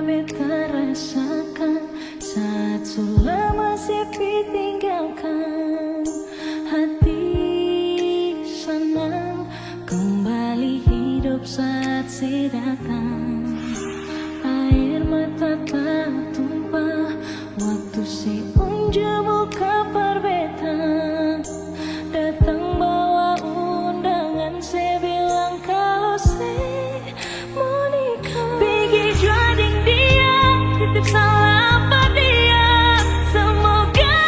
beta rasakan saat selama sepi tinggalkan. Hati senang kembali hidup saat si datang. Air mata tak tumpah waktu si unjuk buka perbetan. Datang bawa undangan, saya bilang kalau saya mau nikah. Pergi juading dia, titip salam pada dia. Semoga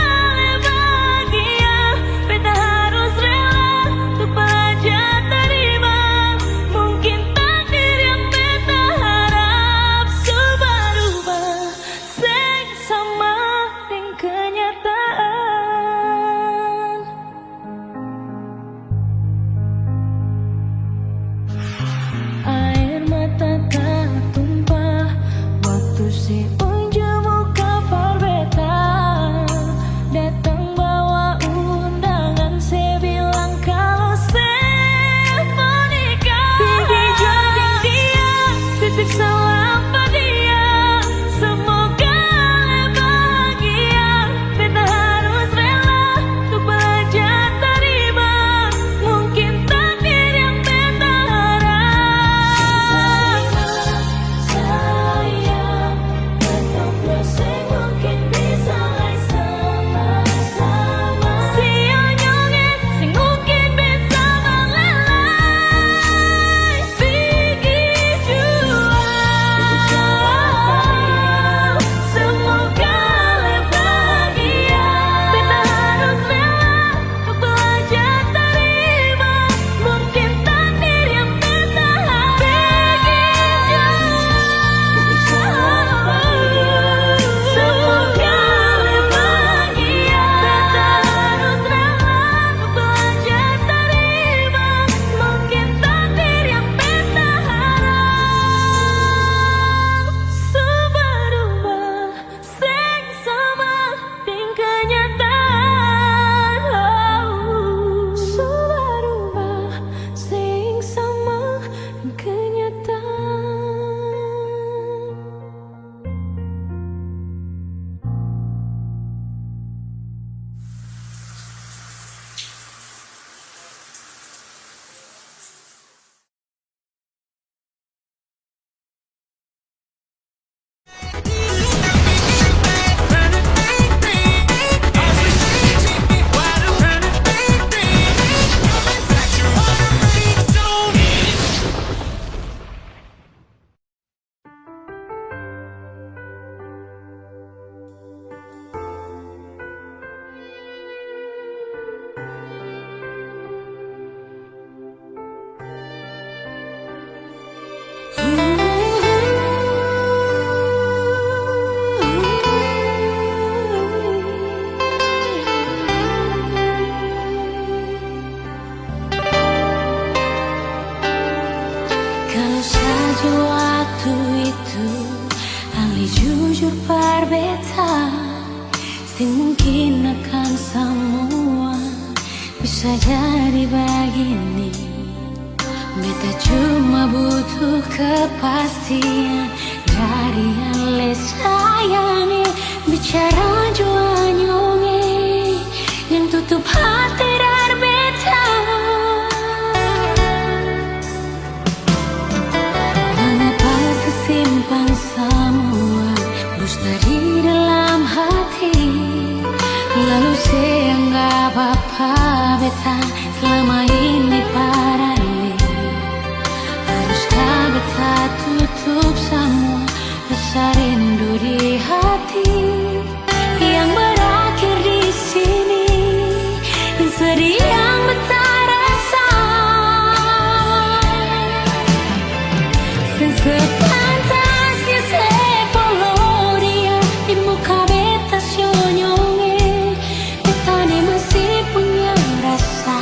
bahagia, beta harus rela untuk belajar terima. Mungkin takdir yang beta harap berubah sama dengan kenyataan. Air mata tak tumpah waktu si unjuk buka perbetan. Datang bawa undangan, saya bilang kalau saya mau nikah. Pergi jualin dia, titip salam pada dia. Semoga bahagia, beta harus rela untuk belajar terima. Mungkin takdir yang beta harap. Sayang, tetap bersaing mungkin bisa sama-sama. Sionyongnya sing mungkin bisa melelai. Pergi jual, semoga bahagia. Beta harus rela untuk belajar terima. Mungkin takdir yang beta harap. Pergi jual, semoga bahagia. Beta harus rela untuk belajar terima. Mungkin takdir yang beta harap berubah sing sama dengan kenyataan. Berubah sing sama dengan kenyataan. Kalau saja waktu itu ahli jujur perbeta, sing mungkin akan semua bisa jadi begini. Beta cuma butuh kepastian dari yang le sayangi. Bicara juanyonge yang tutup hati dari beta. Mengapa sesimpan semua bus dari dalam hati. Lalu saya anggap apa beta selama ini parali. Haruskah beta tutup semua rasa rindu di hati yang berakhir di sini dan sedih yang beta rasa. Sepantasnya sepuluh dia di muka beta sionyonge. Beta ni masih punya rasa.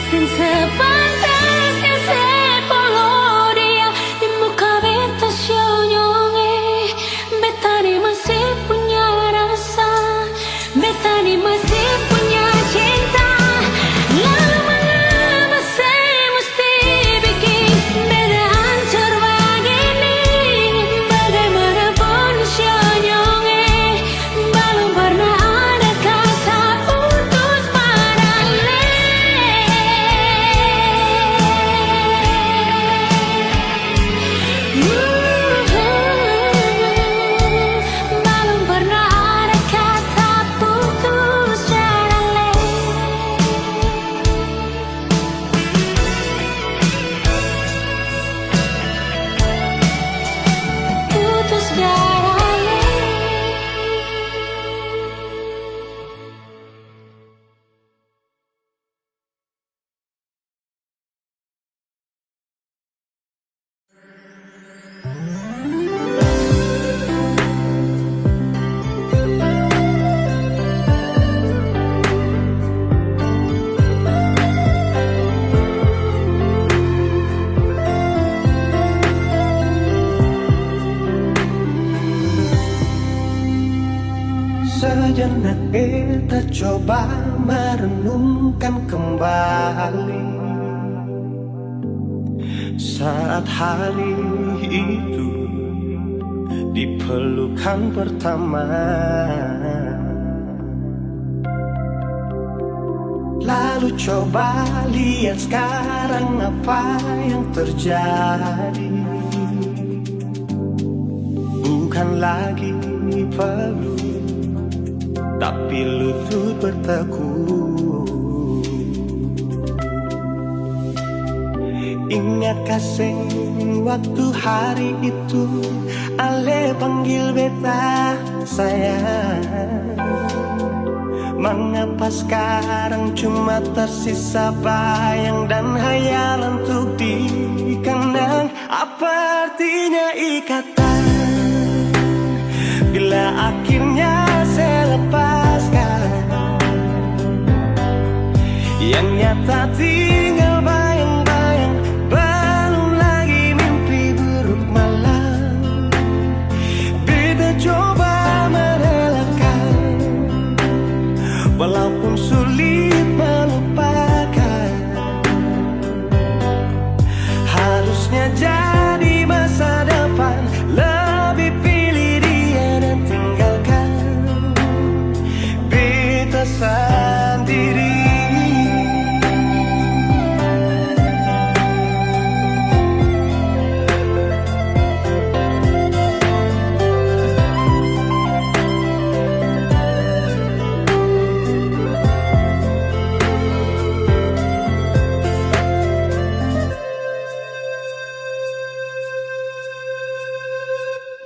Sin sepantas que sepoló dia di muka beta sionyonge. Beta ni masih punya rasa, beta ni masih punya cinta. Lalu mengapa saya mesti bikin beda hancur begini? Bagaimanapun sionyonge, belum pernah ada kata putus padale. Belum pernah ada kata putus padale. Putus padale. Sejenak kita coba merenungkan kembali saat hari itu di pelukan pertama. Lalu coba lihat sekarang apa yang terjadi. Bukan lagi peluk, tapi lutut berteguh. Ingat kasih waktu hari itu Ale panggil beta sayang. Mengapa sekarang cuma tersisa bayang dan hayalan untuk dikenang? Apa artinya ikatan bila akhirnya saya lepaskan? Yang nyata tinggal bayang-bayang, belum lagi mimpi buruk malam. Beta coba merelakan, walaupun sulit melupakan. Harusnya jadi masa depan, lebih pilih dia dan tinggalkan beta sendiri.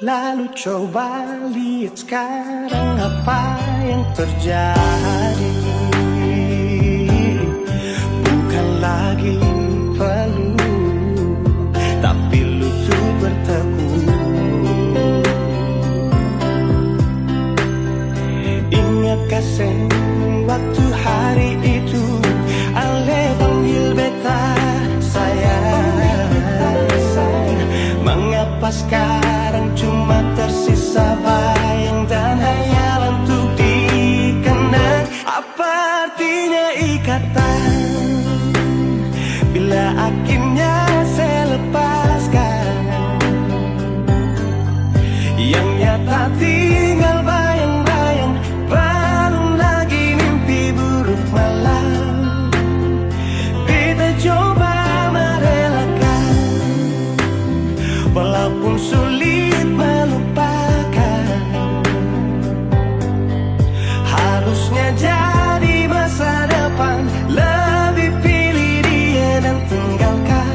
Lalu coba lihat sekarang apa yang terjadi. Bukan lagi peluk, tapi lutut berteguh. Ingat kasih waktu hari itu Ale panggil beta sayang. Mengapa sekarang cuma tersisa bayang dan hayalan untuk dikenang? Apa artinya ikatan bila akhirnya saya lepaskan? Yang nyata tinggal bayang-bayang, belum lagi mimpi buruk malam. Beta coba merelakan, walaupun sulit melupakan. Harusnya jadi masa depan, lebih pilih dia dan tinggalkan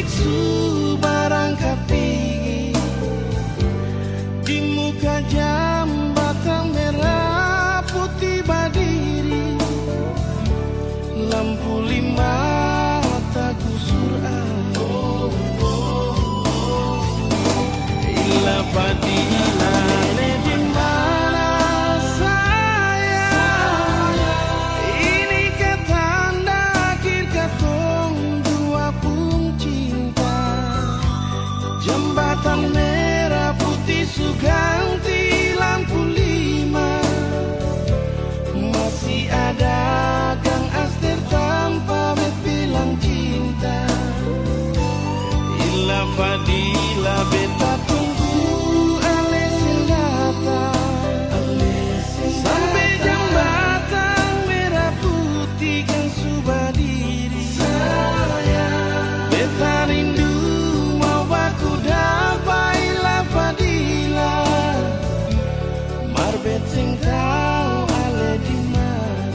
biksu berangkat tinggi di muka jambatan merah putih berdiri, lampu lima tak kusur ila fadila di mana saya ini ketanda akhir katong dua pun cinta, jembatan merah putih suganti lampu lima, masih ada Kang Aster tanpa bilang cinta, ila fadila beta tunggu ale datang sampai jembatan merah putih kan sudah diri, beta rindu mau baku dapat ila fadila, marbet sing tahu ale di mana.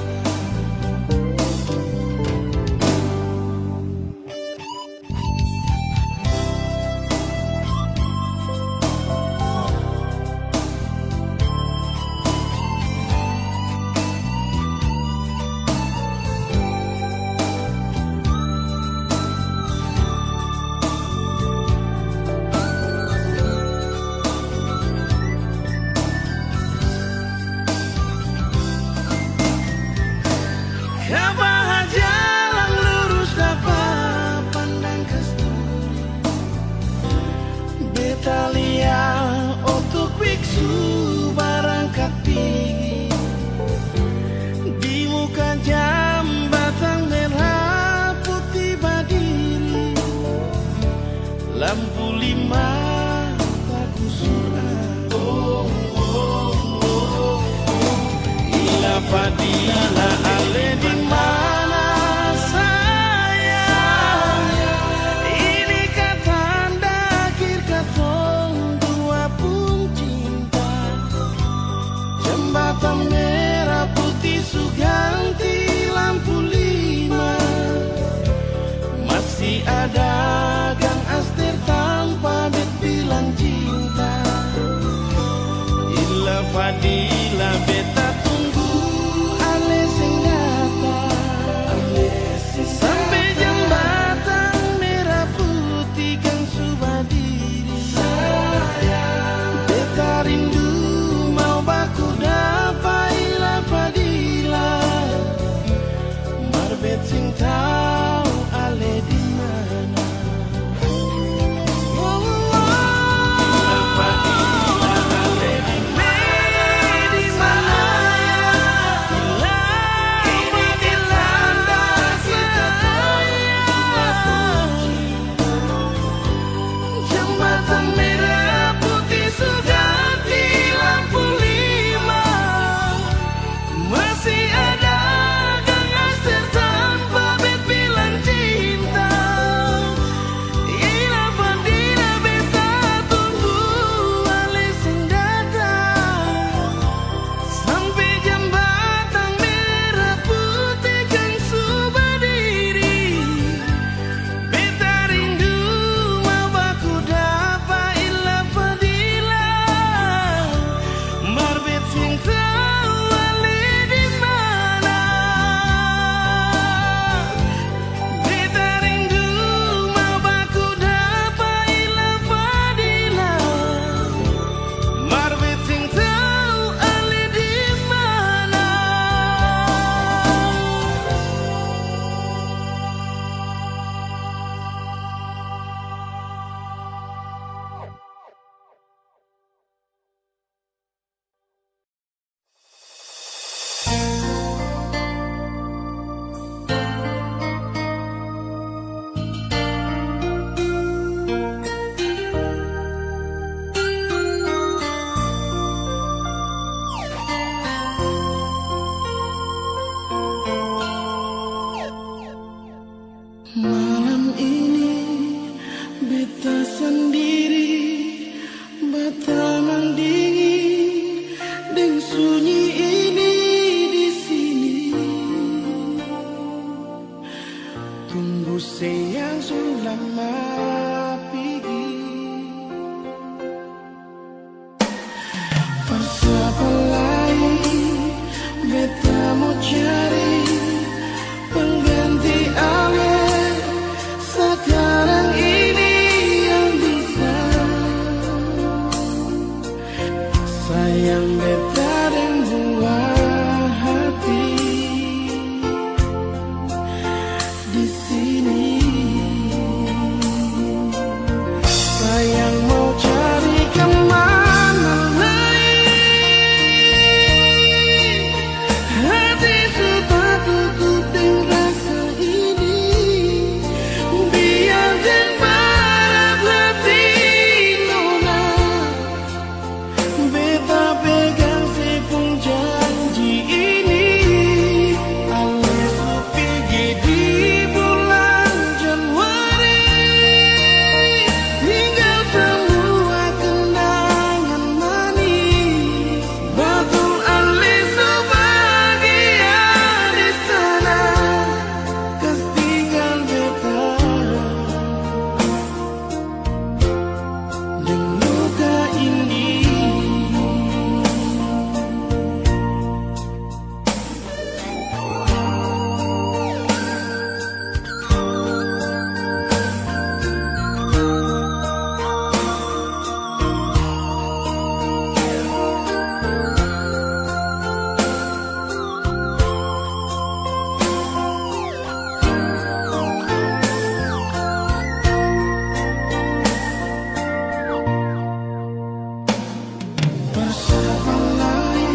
Kabah jalan lurus dapat pandang kasturi, beta lihat untuk biksu berangkat tinggi di muka jambatan merah putih berdiri, lampu lima tak kusur ila fadila ale di mana saya ini katanda akhir katong dua pun cinta, jembatan merah putih suganti lampu lima, masih ada Kang Aster tanpa bilang cinta, ila fadila beta tunggu ale sing datang sampai jembatan merah putih kan sudah diri, beta rindu mau baku dapat ila fadila, marbet sing tahu ale di mana. Ila fadila ale di jembatan merah putih suganti lampu lima, masih ada Kang Aster tanpa yang sulama pigi Persapalai beta mau cari pengganti awet sekarang ini yang bisa sayang beta dan buah hati di sini. Sayang mau cari kemana lain, hati sudah tutup dengan rasa ini. Biar dan barat hati nona, beta pegang sepung janji ini. Ale supigi di bulan Januari, tinggal semua kenangan manis. Betul ale sebahagia di sana, kas tinggal beta dan luka ini. Persapalai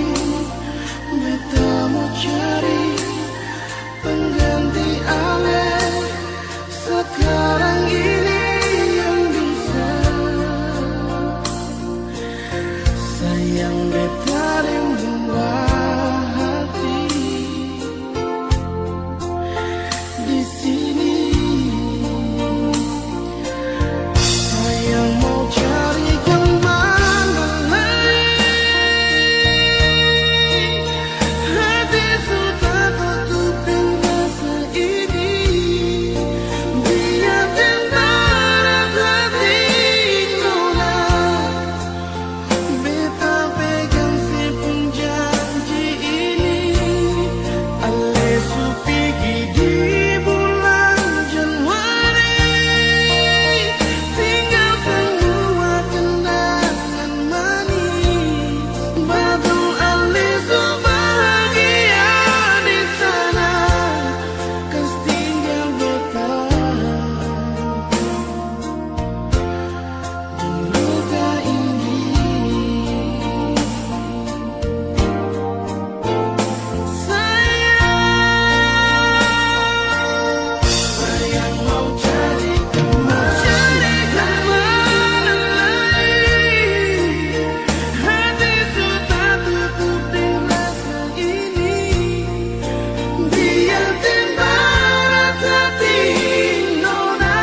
beta mau cari pengganti awet sekarang ini yang bisa sayang beta dan buah hati di sini. Sayang mau cari kemana lain, hati sudah tutup dengan rasa ini. Biar dan barat hati nona, beta pegang sepung janji ini. Ale supigi di bulan Januari, tinggal semua kenangan manis. Betul ale sebahagia di sana, kas tinggal beta di luka ini. Sayang mau cari kemana lain, hati sudah tutup dengan rasa ini. Biar dan barat hati nona,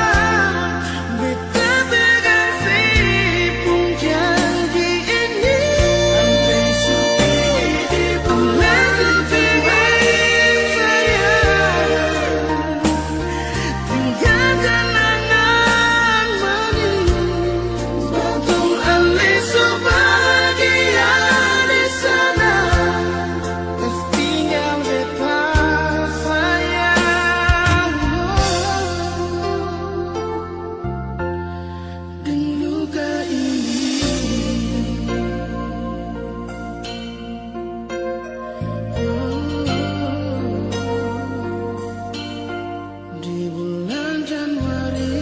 beta pegang sepung janji ini. Andai supigi di bulan sayang, tinggal kenangan manis. Betul ale sebahagia di sana, kas tinggal beta sayang dan luka ini. Di bulan Januari.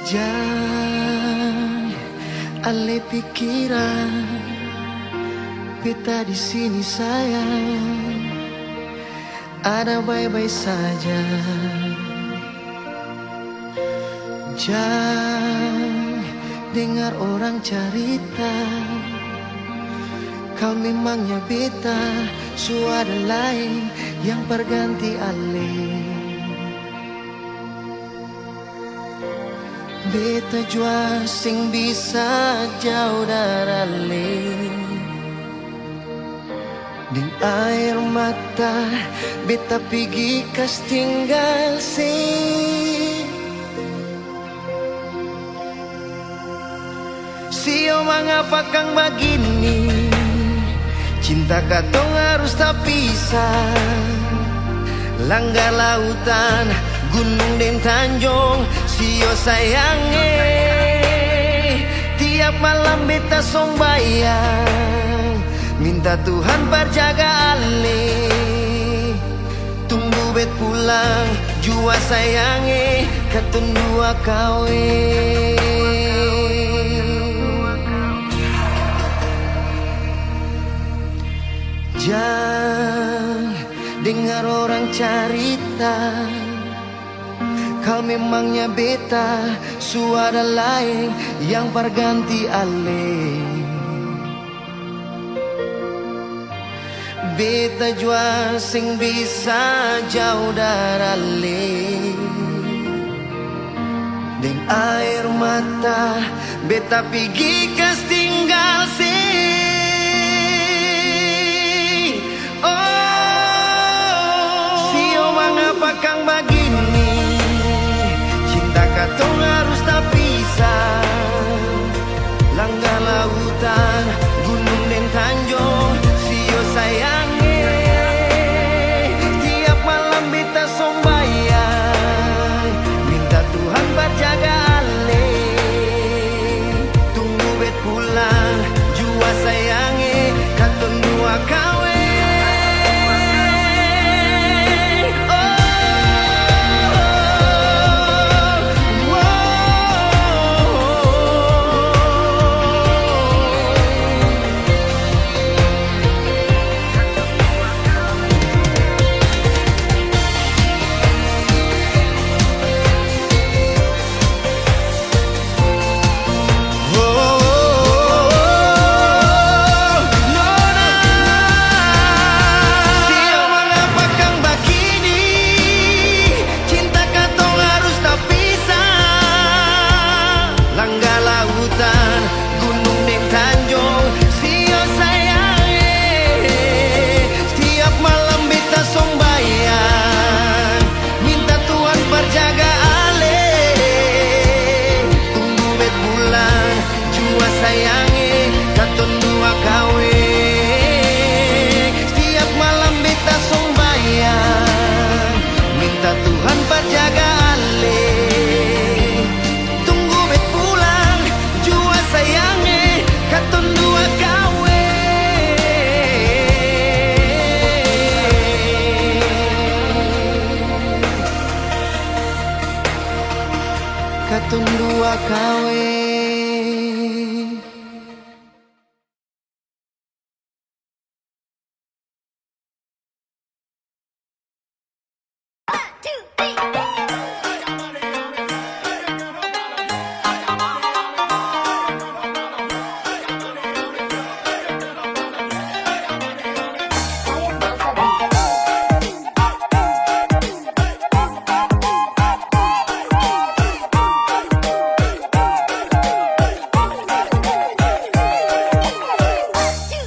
Jangan Ale pikiran beta di sini sayang, ada baik-baik saja. Jangan dengar orang cerita, kau memangnya beta, suara lain yang berganti ale. Beta jua sing bisa jauh dari ale. Ding air mata beta pergi kas tinggal Sio mengapa kang begini, cinta katong harus tak pisah. Langgar lautan, gunung dan tanjung, sio sayange. Tiap malam beta sombayang, minta Tuhan berjaga ale. Tunggu bet pulang, jua sayange, katong dua kawin. Jangan dengar orang cerita, kau memangnya beta, suara lain yang berganti ale. Beta jua sing bisa jauh dari ale. Deng air mata beta pergi kas tinggal Mengapa kang begini, cinta katong harus tak pisah. Langgar lautan, gunung dan tanjung, sio sayange. Tiap malam beta sombayang, minta Tuhan berjaga ale. Tunggu bet pulang, jua sayange, katong dua kawin. Katong dua kawin.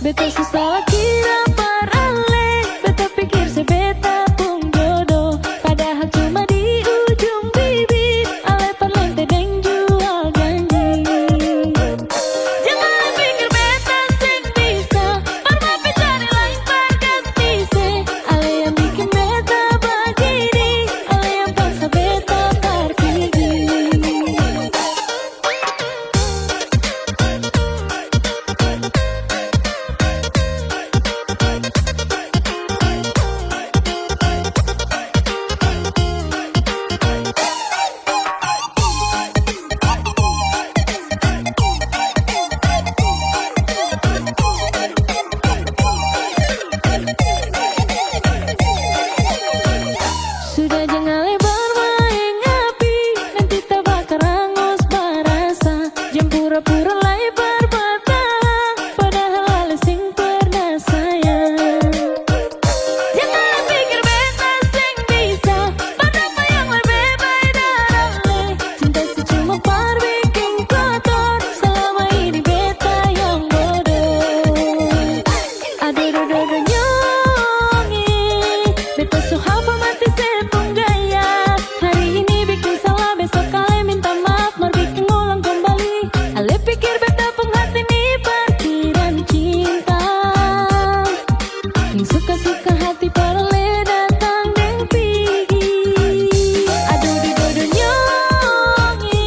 Beta susah kira parale, beta pikir sebeta pun jodoh, padahal cuma dia. par bikin kotor. Selama ini beta yang bodoh. Aduh nyongi, beta so hafal mati sepung gaya. Hari ini bikin salah, besok kalian minta maaf, mau bikin ulang kembali. Ale pikir beta penghati nih parkiran cinta. Yang suka-suka hati para le datang deng pigi. Aduh nyongi,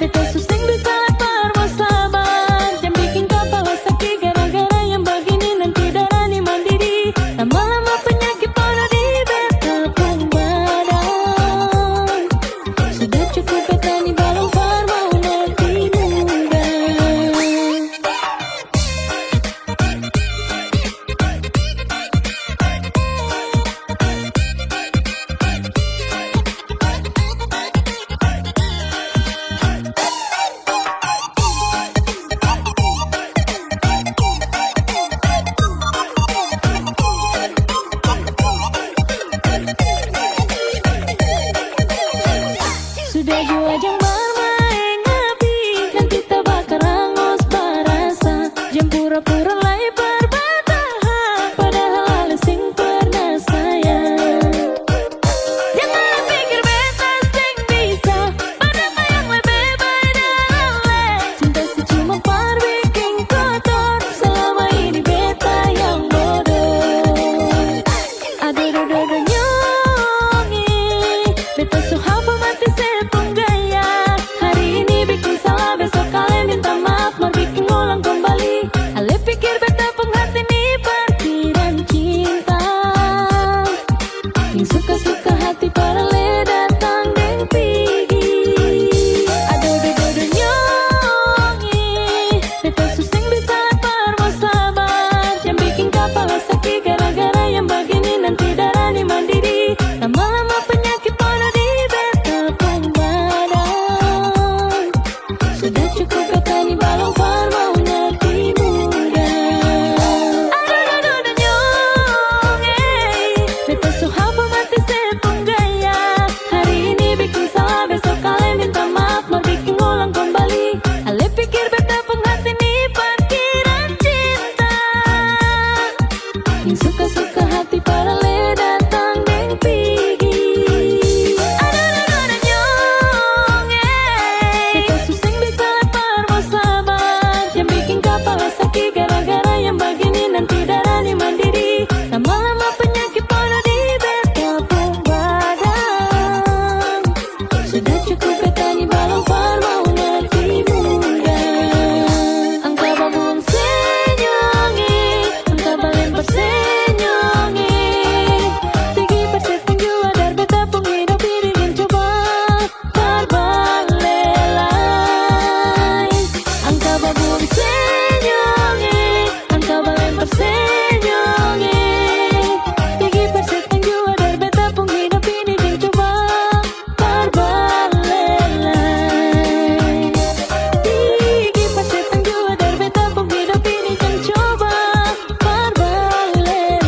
beta suseng bisa lepar mau sabar. Jangan bikin kepala sakit gara-gara yang begini, nanti darah nih mandiri. Lama-lama penyakit pada di beta pun badan. Sudah cukup beta nih balong par mau mati muda. Sudah jua jang bermain ngapi, nanti terbakar hangus barasa. Jam pura-pura lai berbatahan, padahal ale sing pernah sayang. Jangan pikir beta sing bisa, padahal yang lebih baik dalam. Cinta si cuma par bikin kotor, selama ini beta yang bodoh. Aduh nyongi, beta so hafal mati sepung gaya. Hari ini bikin salah, besok kalian minta maaf, mau bikin ulang kembali. Ale pikir beta penghati nih parkiran cinta. Yang suka-suka hati para le datang deng pigi. Aduh nyongi, beta suseng bisa lepar mau sabar. Jangan bikin kepala sakit gara-gara yang begini, nanti darah nih mandiri. Lama-lama penyakit pada di beta pun badan. Sudah cukup beta nih balong par mau mati muda. Aduh nyongi, beta so hafal mati sepung gaya. Hari ini bikin salah, besok kalian minta maaf, mau bikin ulang kembali. Ale pikir beta penghati nih parkiran cinta. Yang suka-suka hati para le datang deng pigi. Aduh nyongi, beta suseng bisa lepar mau sabar. Jangan bikin kepala sakit gara-gara yang begini, nanti darah nih mandiri. Lama-lama penyakit pada di beta pun badan. Sudah cukup beta nih balong par mau mati muda. Angka babung senyongi, angka balen persenyongi. Tinggi perseteng jua dar beta pun hidup diriin coba terbalik. Angka babung senyongi, angka balen persenyongi. Tinggi perseteng jua dar beta pun hidup diriin coba terbalik. Tinggi perseteng jua dar beta pun hidup diriin coba terbalik.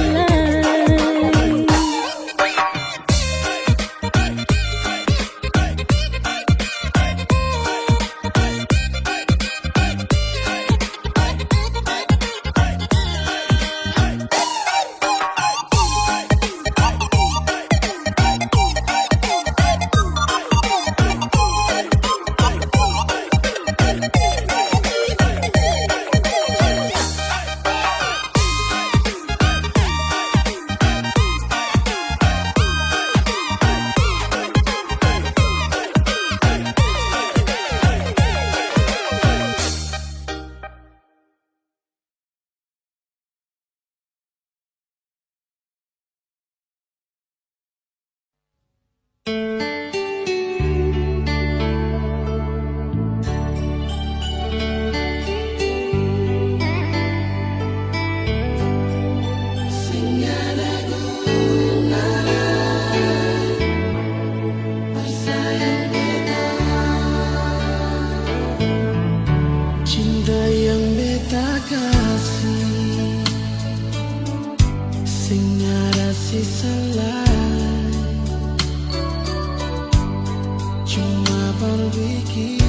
Cuma berpikir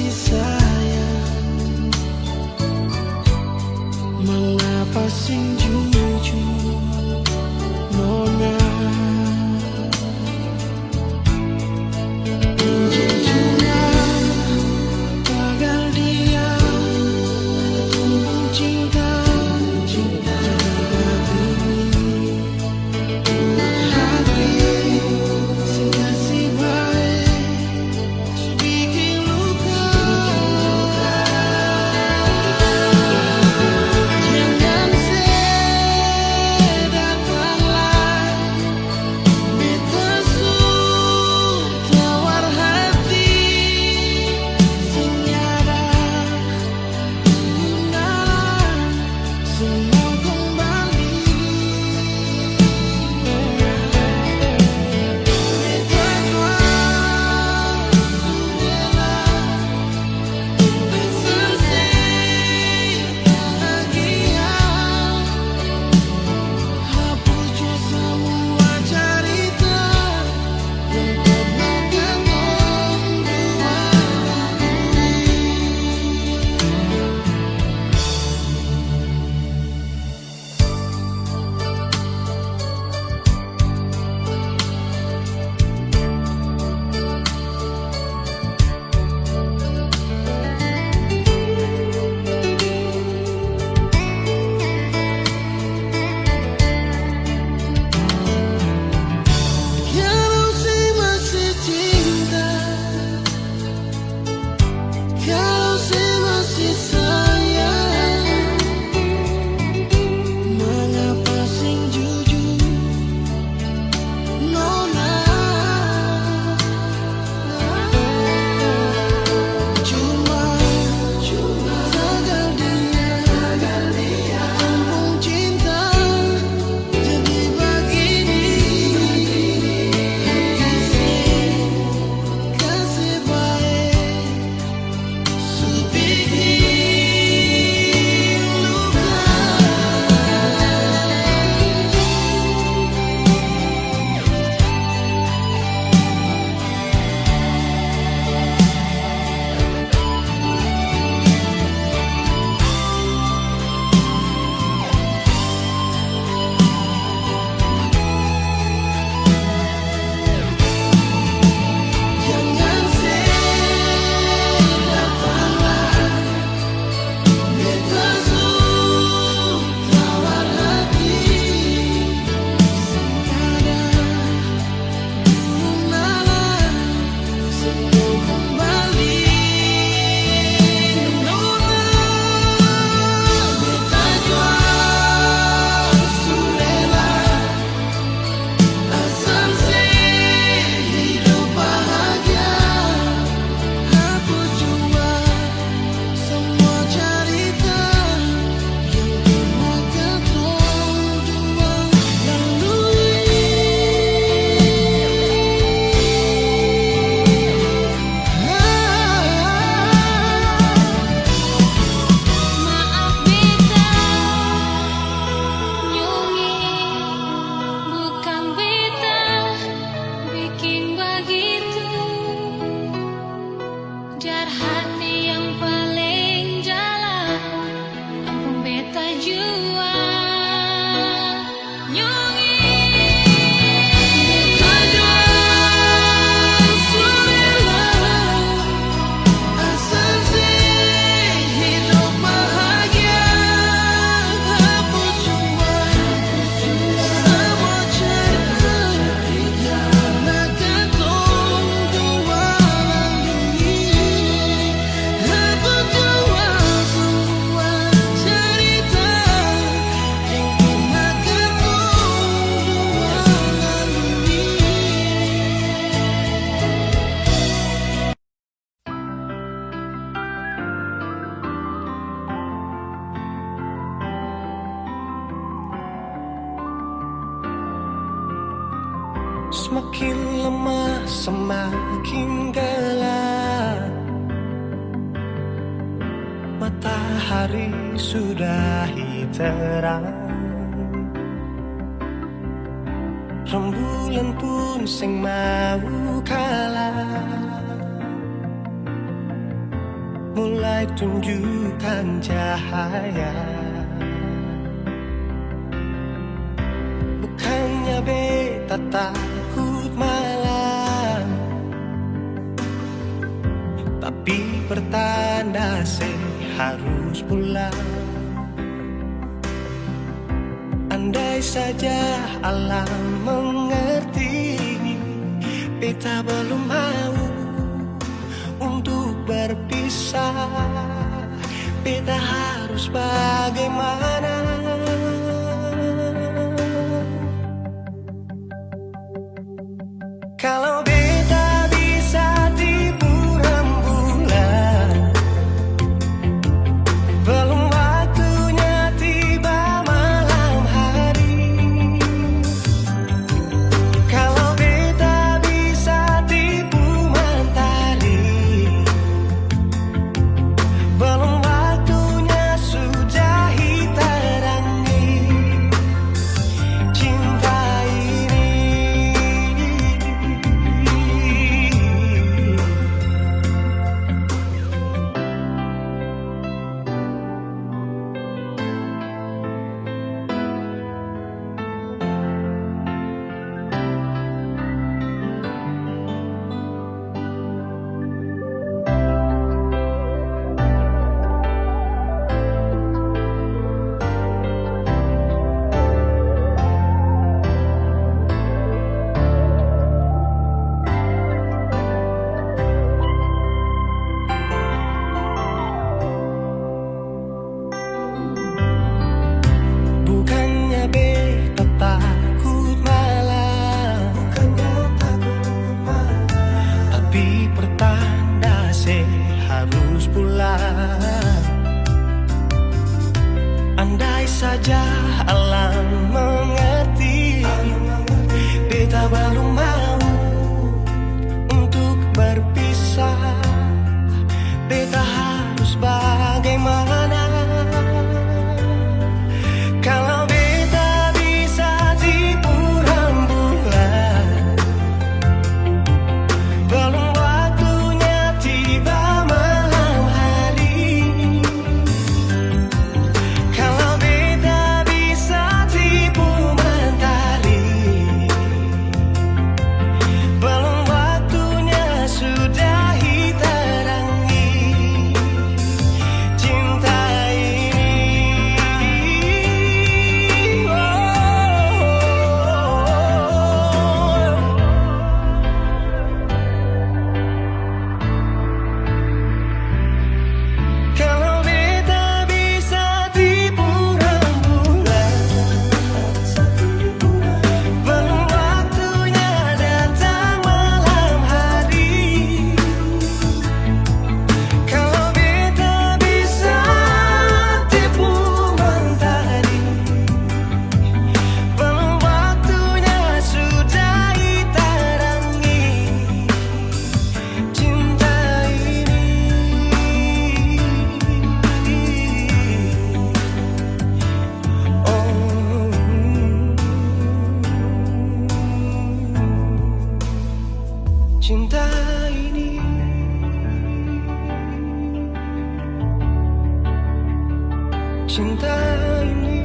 kasih sayang, mengapa sing jujur nona. Semakin lemah, semakin gelap. Matahari sudahi terang. Rembulan pun sing mau kalah. mulai tunjukkan cahaya. Bukannya beta takut malam, tapi pertanda harus pulang. Andai saja alam mengerti, beta belum mau untuk berpisah. Beta harus bagaimana? Kalau beta bisa tipu rembulan, belum waktunya tiba malam hari. Kalau beta bisa tipu mentari, belum waktunya sudah terangi cinta ini. Bukannya beta takut malam, tapi pertanda harus pulang. Andai saja alam mengerti, beta baru mau untuk berpisah. Beta harus bagaimana? Kalau beta bisa tipu rembulan, belum waktunya tiba malam hari. Kalau beta bisa tipu mentari, belum waktunya sudah terangi cinta ini. Kalau beta bisa tipu rembulan, belum waktunya datang malam hari. Kalau beta bisa tipu mentari, belum waktunya sudah terangi cinta ini. Cinta ini, cinta ini.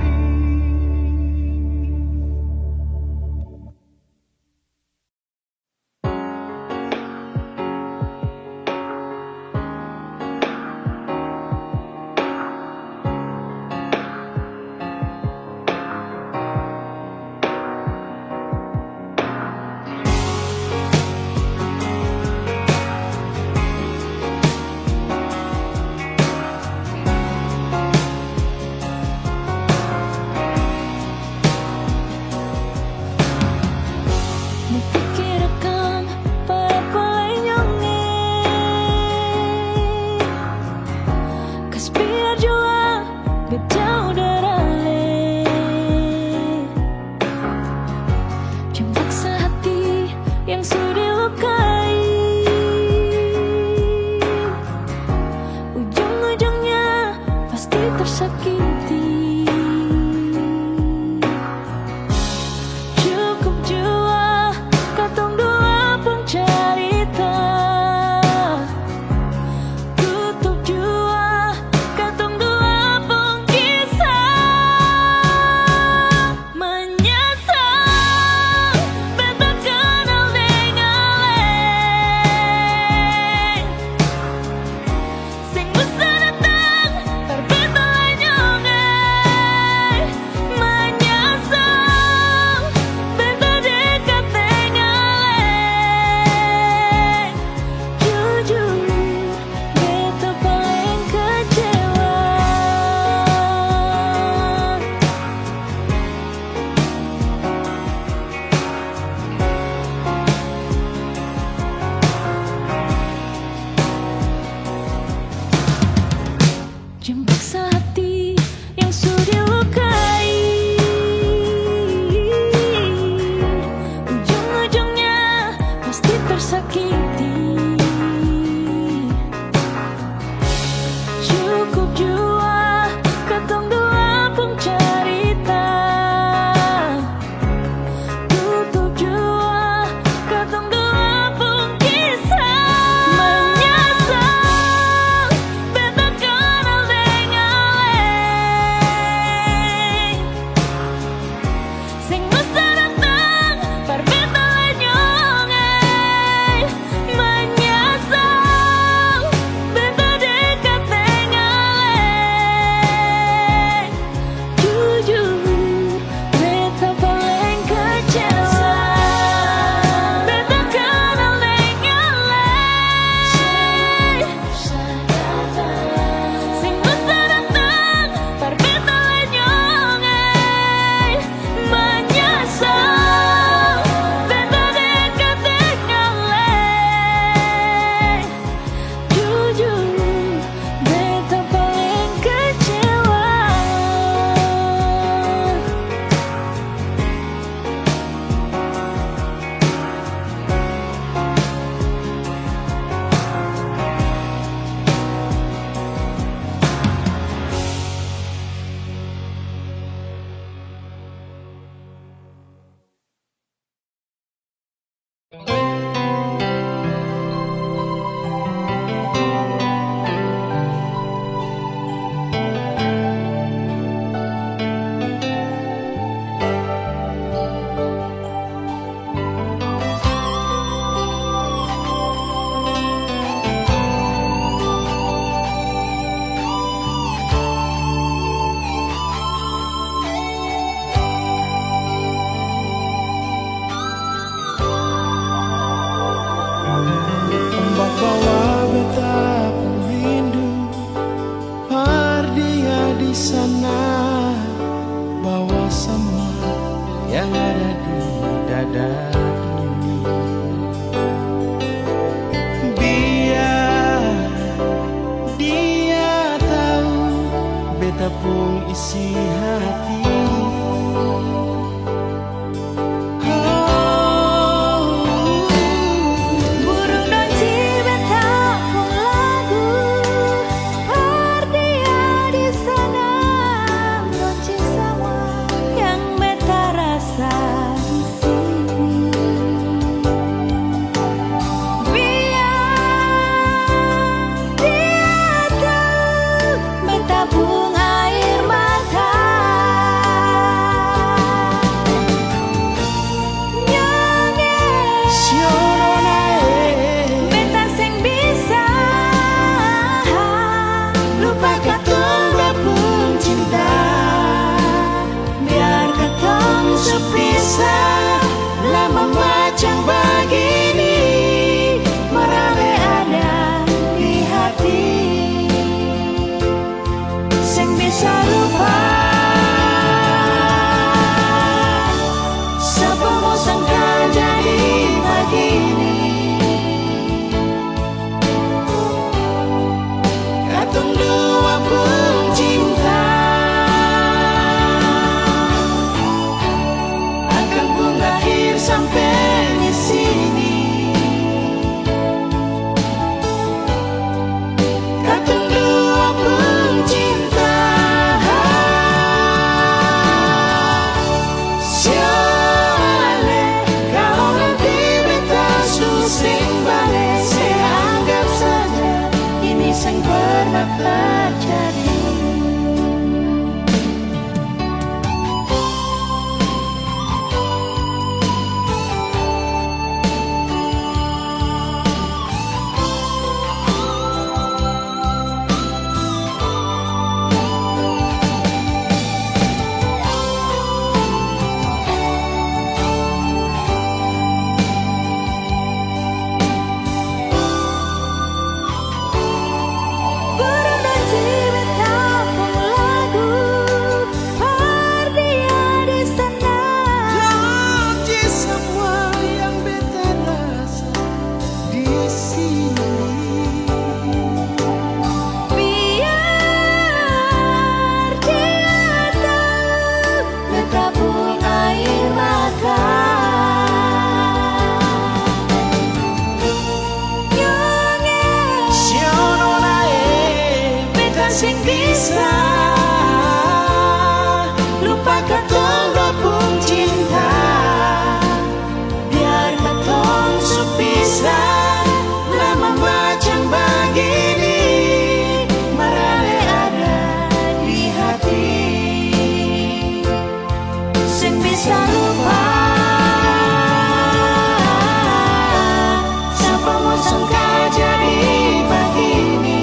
Napikirakan para kolenyonge, kas biar jua bejauh darale. Jangan paksa hati yang sudah dilukai, ujung-ujungnya pasti tersakiti. Cukup jua katong dua pun cerita, tutup jua ada ini. Biar dia tahu beta pun isi hati. Burung donci beta pun lagu, dia di sana donci semua yang beta rasa di sini. Biar dia tahu beta pun air mata. Siono nae Beta sing bisa lupa katong bapun cinta. Biar katong sepisah lama macam begini, merame ada di hati. Sing bisa lupa siapa mau sangka jadi begini. Katong dua pun cinta akan pun akhir sampai di sini. Katong dua pun cinta. Siale kalau nanti beta susing balik, saya anggap saja ini sang pernah terjadi. Burung donci beta pun lagu, dia di sana. donci semua yang beta rasa di sini. Biar dia tahu beta pun air mata. Siono nae Beta sing bisa lupa katong bapun cinta. Biar katong sepisah lama macam begini, merale ada di hati. Sing bisa lupa siapa mau sangka jadi begini.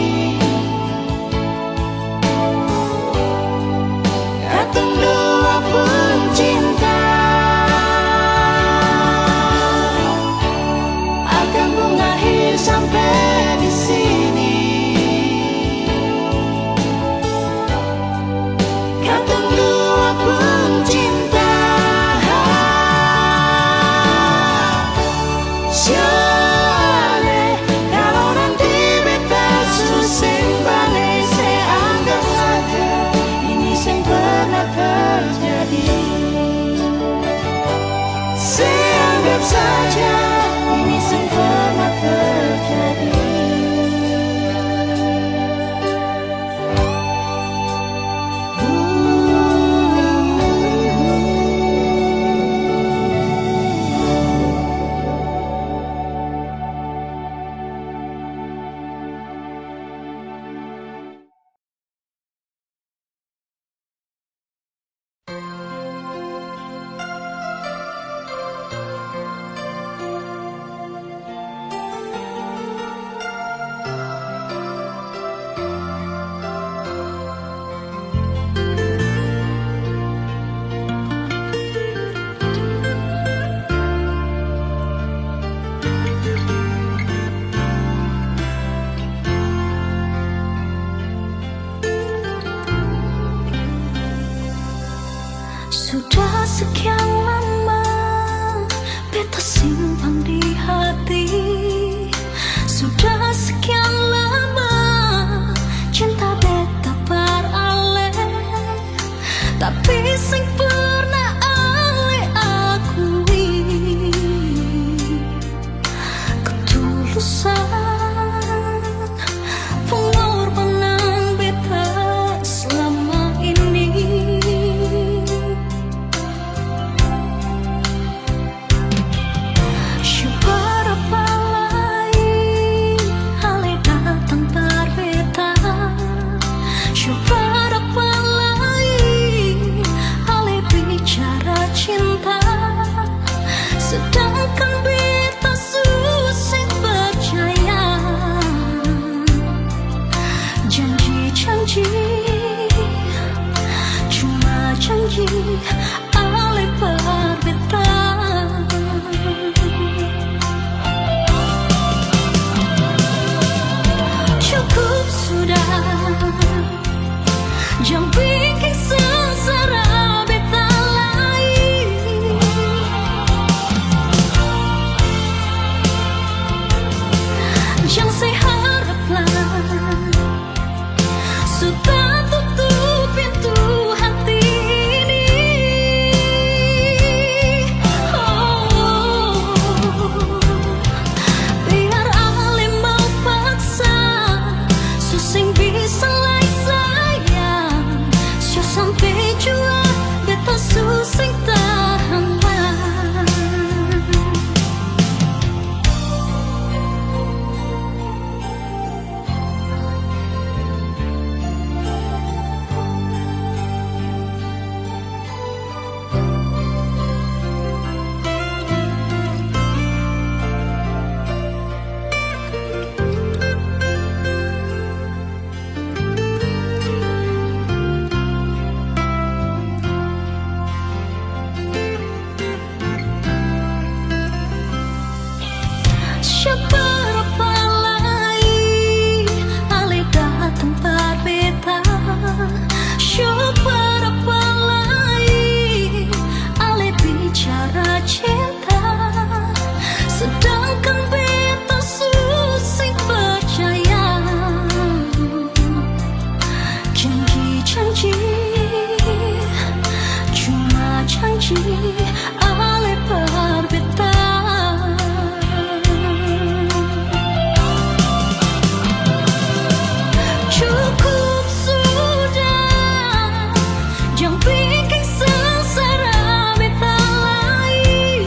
janji, cuma janji oleh berbeda. Cukup sudah, jangan bikin sengsara beta lagi. Jangan saya haraplah sudah tutup pintu hati ini. Oh, biar Ale mau paksa susing bisa lai sayang, sio sampai jua beta susing tahan lah. Siapa apa lagi Ale datang berbeda. Siapa apa lagi Ale bicara cinta, sedangkan beta susing percaya. Janji-janji, cuma janji Ale berbeda. Cukup sudah, jangan bikin sengsara beta lagi.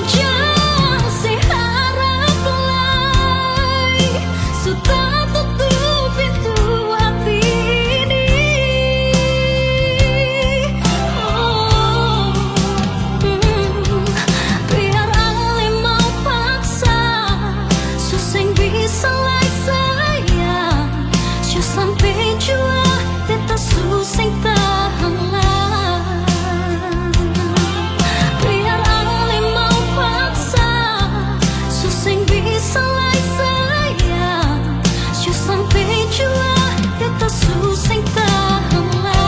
Jangan saya harap lagi sudah tutup pintu hati ini. Oh, biar Ale mau paksa susing bisa lai sayang, sio sampai jua beta susing tahan lah. Biar Ale mau paksa susing bisa lai sayang, sio sampai jua beta susing tahan lah.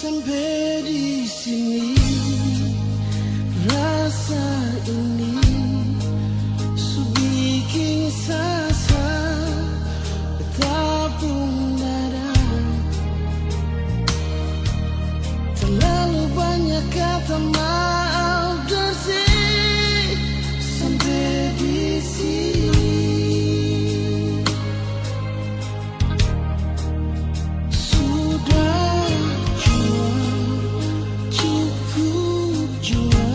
Sampai di sini rasa ini su bikin sasa betapun dada. Terlalu banyak kata maaf bersih sampai di sini. Sudah cukup jua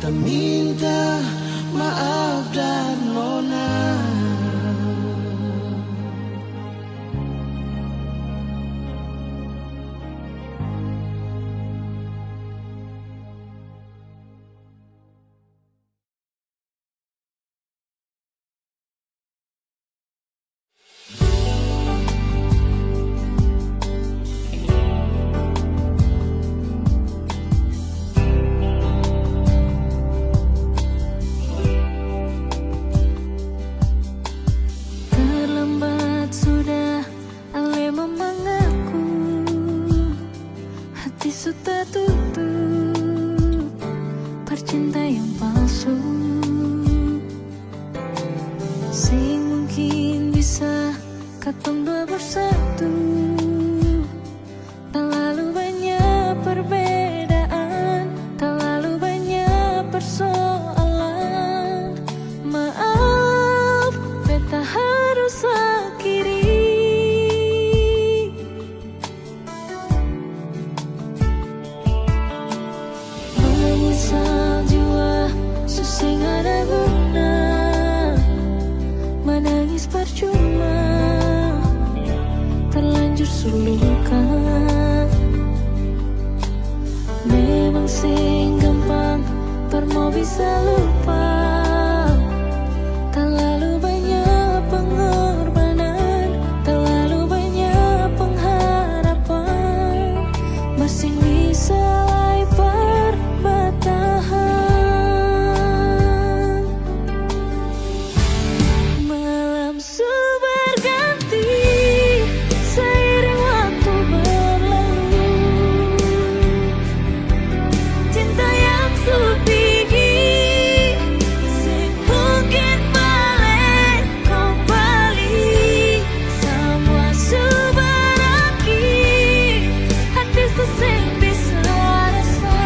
Kan minta maaf dan nona. Terlambat sudah Ale memanggilku, hati sudah tutup, percinta yang palsu. Sing mungkin bisa katong dua bersatu, tak lalu banyak perbedaan, tak lalu banyak persoalan. Maaf, beta harus akhiri. Menyesal jiwa, susah ada guna, menangis percuma, terlanjur suluka. Memang sing gampang, permo bisa lupa. Terlalu banyak pengorbanan, terlalu banyak pengharapan, masih bisa lebar bertahan. Malam berganti seiring waktu berlalu, cinta yang supigi mungkin balik kembali. Semua berakhir, hati sesing bisa rasa.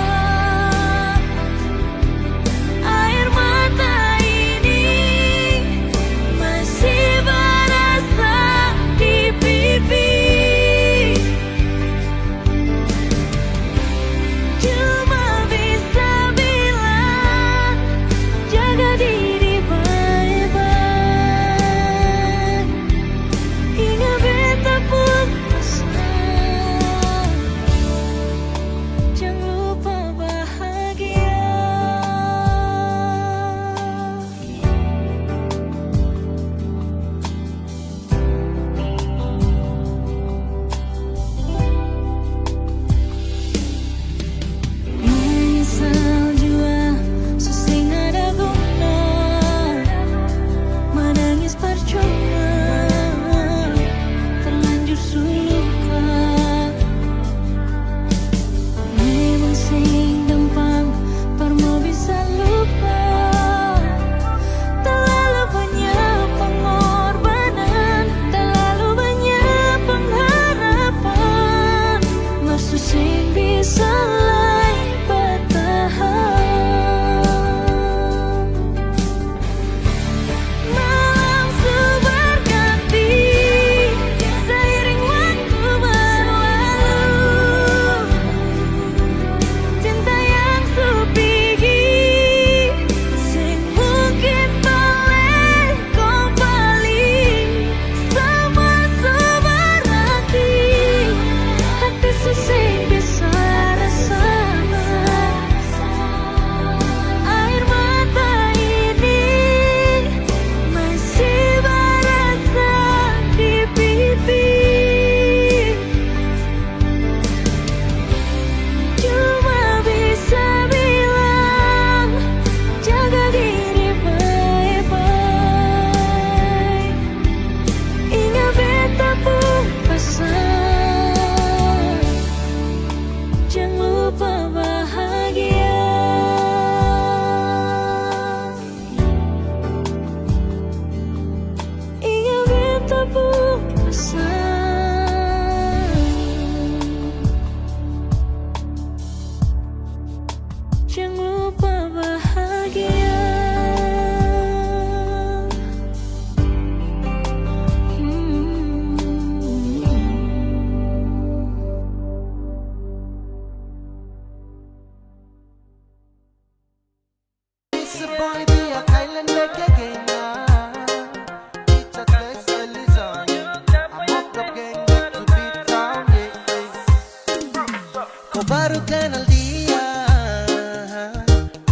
Air mata ini masih berasa di pipi. Cuma bisa bilang, jaga diri baik-baik. Ingat beta pun pesan, jangan lupa bahagia. Menyesal jua, susah ada guna, menangis percuma, terlanjur suluka. Memang sing gampang, permo bisa lupa. Terlalu banyak pengorbanan, terlalu banyak pengharapan, masih sing bisa bertahan. Malam berganti seiring waktu berlalu, cinta yang supigi sing mungkin balik kembali. Semua berakhir, hati sesing bisa rasa. Air mata ini masih berasa di pipi. Cuma bisa bilang, jaga diri baik-baik. Ingat beta pun pesan, jangan lupa bahagia. Ingat beta pun pesan, jangan lupa bahagia. a boy be a island back again. It's a place I listen. I'm up the gang back to beat town. Kau baru kenal dia,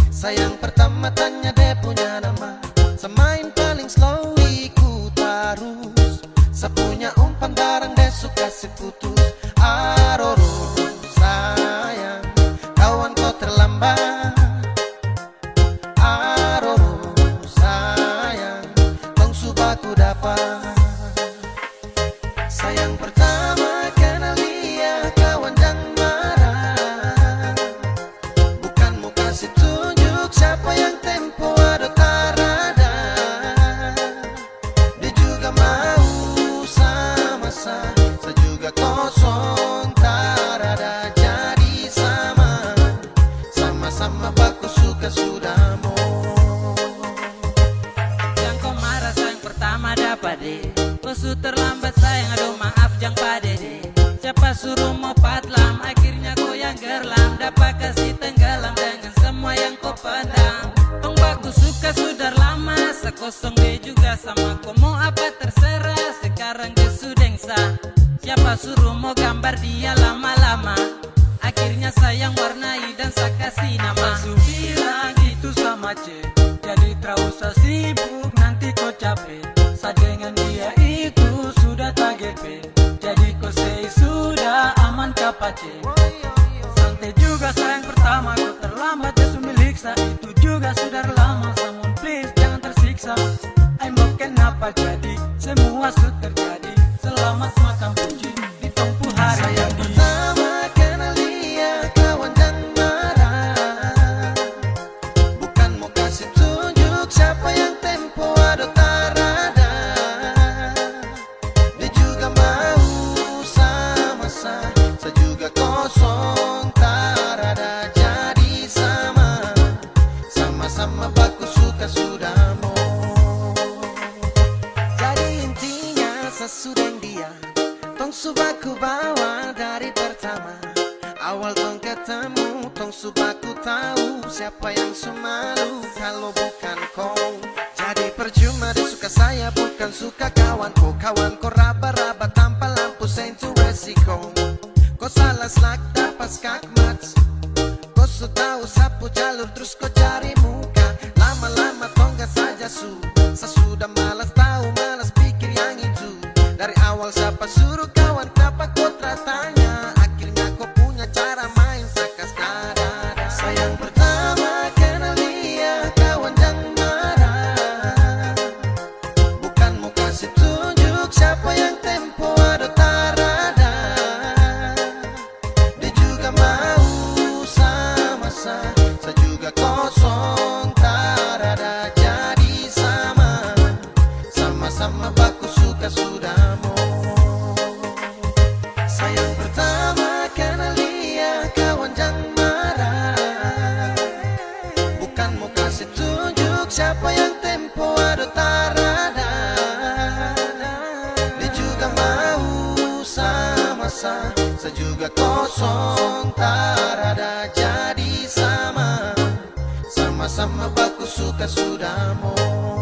sayang pertama tanya dia punya nama. Semain paling slow ikut arus, sepunya umpan barang dia suka seputus. Aroro sayang, kawan kau terlambat. Aroro sayang, tong subaku dapat. Sayang pertama kenal dia, kawan jangan marah. Bukan mau kasih tunjuk siapa yang tempo ada tarada. Dia juga mau sama-sama, saya juga kosong tarada. Jadi sama-sama baku suka sudah mau. Yang kau marah sayang pertama dapat deh. Kau su terlambat sayang, aduh maaf jang pade deh. Siapa suruh mau patlam, akhirnya kau yang gerlam. Dapat kasih tenggelam dengan semua yang kau pandang. Tong baku suka sudah lama, sekosong dia juga sama. Kau mau apa terserah, sekarang dia sudah sah. Siapa suruh mau gambar dia lama-lama, akhirnya sayang warnai dan saya kasih nama. Su bilang itu sama C, jadi tak usah sibuk nanti kau capek. Sa dengan dia itu sudah tak gepe, jadi kau say sudah aman kapace. Santai juga sayang pertama kau terlambat ya milik sa. Itu juga sudah lama, someone please jangan tersiksa. I'm kenapa jadi semua sudah terjadi. Selamat makan puji di tongpu hari. Sayang pertama kenal dia, kawan jangan marah. Bukan mau kasih tunjuk siapa yang tempo ada tarada. Dia juga mau sama-sama, saya juga kosong tarada. Jadi sama-sama baku suka sudah mau. Jadi intinya sesudah dia, tong subaku bawa dari pertama. Awal tong ketemu, tong subaku tahu siapa yang semalu kalau bukan kau. Jadi percuma dia suka saya, bukan suka kawanku. Kawanku raba-raba tanpa lampu sentu resiko. Kau salah selak dapat skakmat. Kau sudah tahu sapu jalur terus kau cari muka. Lama-lama tonggak saja sesudah malas tahu, malas pikir yang itu. Dari awal siapa suruh kawan, kenapa kau tanya? Akhirnya kau punya cara main sakas dada. Sayang pertama kenal dia, kawan jangan marah. Bukan mau kasih tunjuk siapa yang tempo ada tarada. Dia juga mau sama-sama, saya juga kosong tarada. Jadi sama-sama baku suka sudah mau. Sayang pertama kenal dia, kawan jangan marah. Bukan mau kasih tunjuk siapa yang tempo ada tarada. Dia juga mau sama-sama, saya juga kosong tarada. Jadi sama-sama baku suka sudah mau.